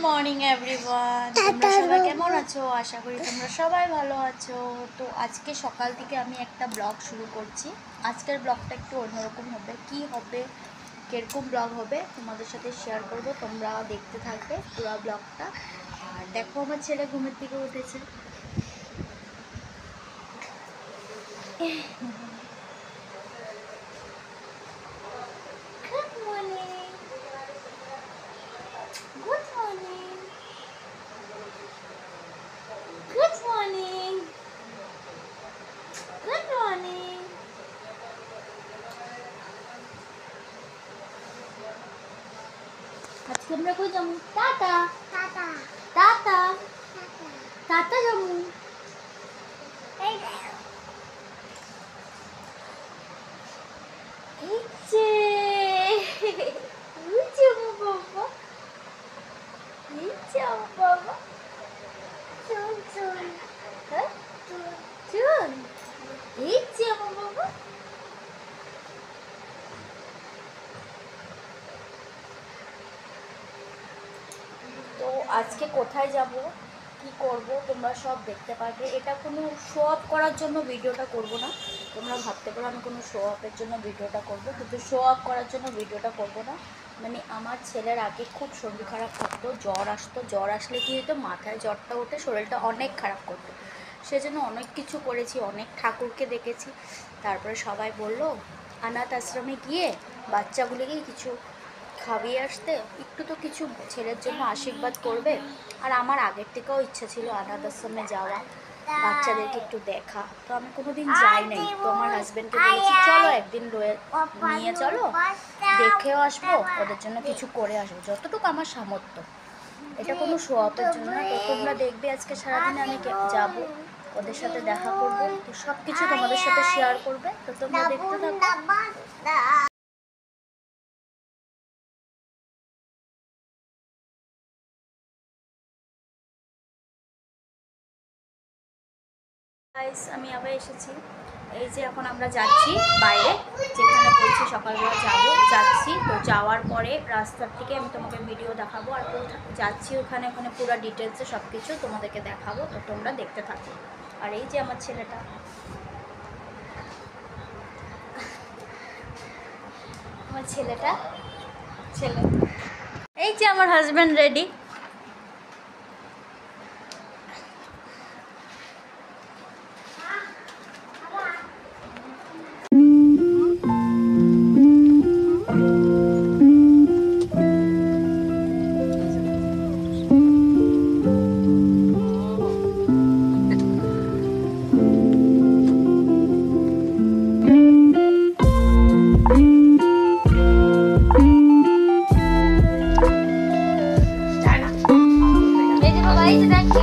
Morning everyone, তোমরা সবাই কেমন আছো? আশা করি তোমরা সবাই ভালো আছো। তো আজকে সকাল থেকে আমি একটা ব্লগ শুরু করছি। আজকের ব্লগটা একটু অন্যরকম হবে। কি হবে, কীরকম ব্লগ হবে তোমাদের সাথে শেয়ার করব। তোমরা দেখতে থাকবে পুরো ব্লগটা। আর দেখো, আমার ছেলে ঘুমের থেকে উঠেছে। Good morning, good morning, good morning, good morning. আজকে আমরা কই যাবো? টাটা টাটা টাটা টাটা যাবো। এই যে এই যে আমার বাবা, এই যে আমার বাবা। চুন চুন, হ্যাঁ চুন, এই যে আমার বাবা। তো আজকে কোথায় যাব, কি করব, তোমরা সব দেখতে পারবে। এটা কোনো শো অফ করার জন্য ভিডিওটা করব না। তোমরা ভাবতে পারো আমি কোনো শো অফের জন্য ভিডিওটা করব, কিন্তু শো অফ করার জন্য ভিডিওটা করব না। মানে আমার ছেলের আগে খুব শরীর খারাপ করতো, জ্বর আসতো। জ্বর আসলে কি হতো, মাথায় জ্বরটা উঠে শরীরটা অনেক খারাপ করতো। সেজন্য অনেক কিছু করেছি, অনেক ঠাকুরকে দেখেছি। তারপরে সবাই বলল অনাথ আশ্রমে গিয়ে বাচ্চাগুলিকে কিছু খাইয়ে আসতে, একটু তো কিছু ছেলের জন্য আশীর্বাদ করবে। আর আমার আগের থেকেও ইচ্ছা ছিল অনাথ আশ্রমে যাওয়া, বাচ্চাদেরকে একটু দেখা। তো আমি কোনোদিন যাই নাই। তো আমার হাজব্যান্ডকে বলেছি চলো একদিন নিয়ে চলো, দেখেও আসবো, ওদের জন্য কিছু করে আসবো, যতটুকু আমার সামর্থ্য। এটা কোনো শো অফের জন্য না। তো তোমরা দেখবে আজকে সারাদিনে আমি যাব, ওদের সাথে দেখা করবো, তো সব কিছু তোমাদের সাথে শেয়ার করবে। তো তোমরা দেখতে থাকো। গাইস, আমি আবার এসেছি। এই যে এখন আমরা যাচ্ছি বাইরে, যেখানে বলছি সকালবেলা যাচ্ছি। তো যাওয়ার পরে রাস্তার থেকে আমি তোমাকে ভিডিও দেখাবো, আর কোথায় যাচ্ছি ওখানে পুরো ডিটেলসে সব কিছু তোমাদেরকে দেখাবো। তো তোমরা দেখতে থাকো। আর এই যে আমার ছেলেটা, ছেলে এই যে আমার হাজব্যান্ড রেডি। এই যে